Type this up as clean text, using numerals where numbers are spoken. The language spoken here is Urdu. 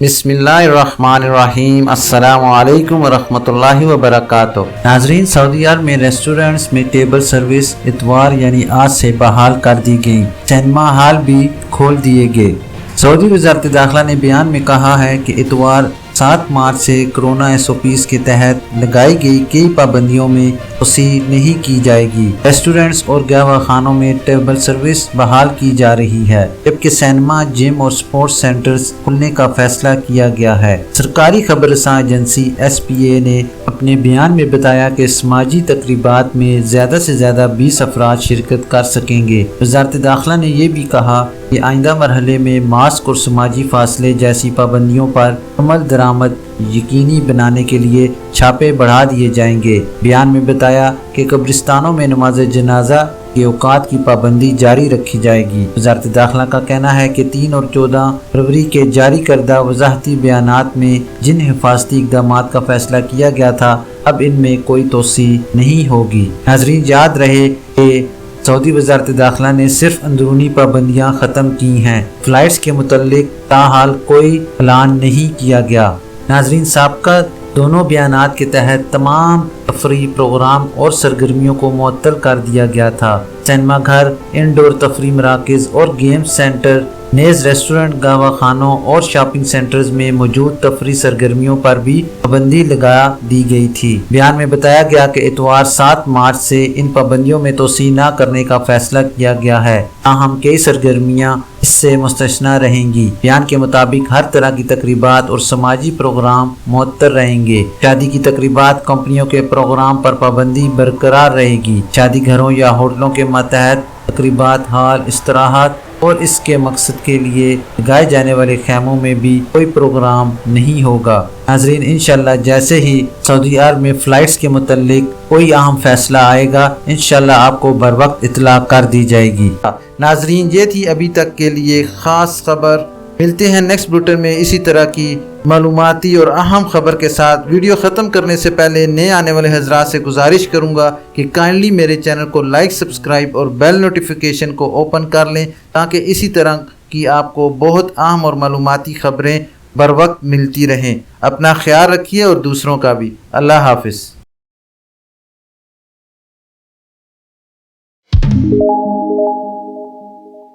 بسم اللہ الرحمن الرحیم۔ السلام علیکم ورحمۃ اللہ وبرکاتہ۔ ناظرین، سعودی عرب میں ریسٹورنٹس میں ٹیبل سروس اتوار یعنی آج سے بحال کر دی گئی۔ سینما ہال بھی کھول دیے گئے۔ سعودی وزارت داخلہ نے بیان میں کہا ہے کہ اتوار 7 مارچ سے کورونا SOPs کے تحت لگائی گئی کئی پابندیوں میں توسیع نہیں کی جائے گی۔ ریسٹورنٹس اور گہوہ خانوں میں ٹیبل سروس بحال کی جا رہی ہے، جبکہ سینما، جم اور سپورٹس سینٹرز کھلنے کا فیصلہ کیا گیا ہے۔ سرکاری خبر رساں ایجنسی SPA نے اپنے بیان میں بتایا کہ سماجی تقریبات میں زیادہ سے زیادہ 20 افراد شرکت کر سکیں گے۔ وزارت داخلہ نے یہ بھی کہا کہ آئندہ مرحلے میں ماسک اور سماجی فاصلے جیسی پابندیوں پر عمل درآمد یقینی بنانے کے لیے چھاپے بڑھا دیے جائیں گے۔ بیان میں بتایا کہ قبرستانوں میں نماز جنازہ کے اوقات کی پابندی جاری رکھی جائے گی۔ وزارت داخلہ کا کہنا ہے کہ 3 اور 14 فروری کے جاری کردہ وضاحتی بیانات میں جن حفاظتی اقدامات کا فیصلہ کیا گیا تھا، اب ان میں کوئی توسیع نہیں ہوگی۔ ناظرین، یاد رہے کہ سعودی وزارت داخلہ نے صرف اندرونی پابندیاں ختم کی ہیں، فلائٹس کے متعلق تاحال کوئی اعلان نہیں کیا گیا۔ ناظرین، سابقہ دونوں بیانات کے تحت تمام تفریح پروگرام اور سرگرمیوں کو معطل کر دیا گیا تھا۔ سینما گھر، انڈور تفریح مراکز اور گیم سینٹر، نیز ریسٹورنٹ، گہوہ خانوں اور شاپنگ سینٹرز میں موجود تفریح سرگرمیوں پر بھی پابندی لگا دی گئی تھی۔ بیان میں بتایا گیا کہ اتوار 7 مارچ سے ان پابندیوں میں توسیع نہ کرنے کا فیصلہ کیا گیا ہے، تاہم کئی سرگرمیاں اس سے مستثنیٰ رہیں گی۔ بیان کے مطابق ہر طرح کی تقریبات اور سماجی پروگرام معطل رہیں گے۔ شادی کی تقریبات، کمپنیوں کے پروگرام پر پابندی برقرار رہے گی۔ شادی گھروں یا ہوٹلوں کے ماتحت تقریبات، ہال، استراحت اور اس کے مقصد کے لیے لگائے جانے والے خیموں میں بھی کوئی پروگرام نہیں ہوگا۔ ناظرین، انشاءاللہ جیسے ہی سعودی عرب میں فلائٹس کے متعلق کوئی اہم فیصلہ آئے گا، انشاءاللہ آپ کو بر وقت اطلاع کر دی جائے گی۔ ناظرین، یہ تھی ابھی تک کے لیے خاص خبر۔ ملتے ہیں نیکسٹ بلیٹن میں اسی طرح کی معلوماتی اور اہم خبر کے ساتھ۔ ویڈیو ختم کرنے سے پہلے نئے آنے والے حضرات سے گزارش کروں گا کہ کائنڈلی میرے چینل کو لائک، سبسکرائب اور بیل نوٹیفیکیشن کو اوپن کر لیں، تاکہ اسی طرح کی آپ کو بہت اہم اور معلوماتی خبریں بر وقت ملتی رہیں۔ اپنا خیال رکھیے اور دوسروں کا بھی۔ اللہ حافظ۔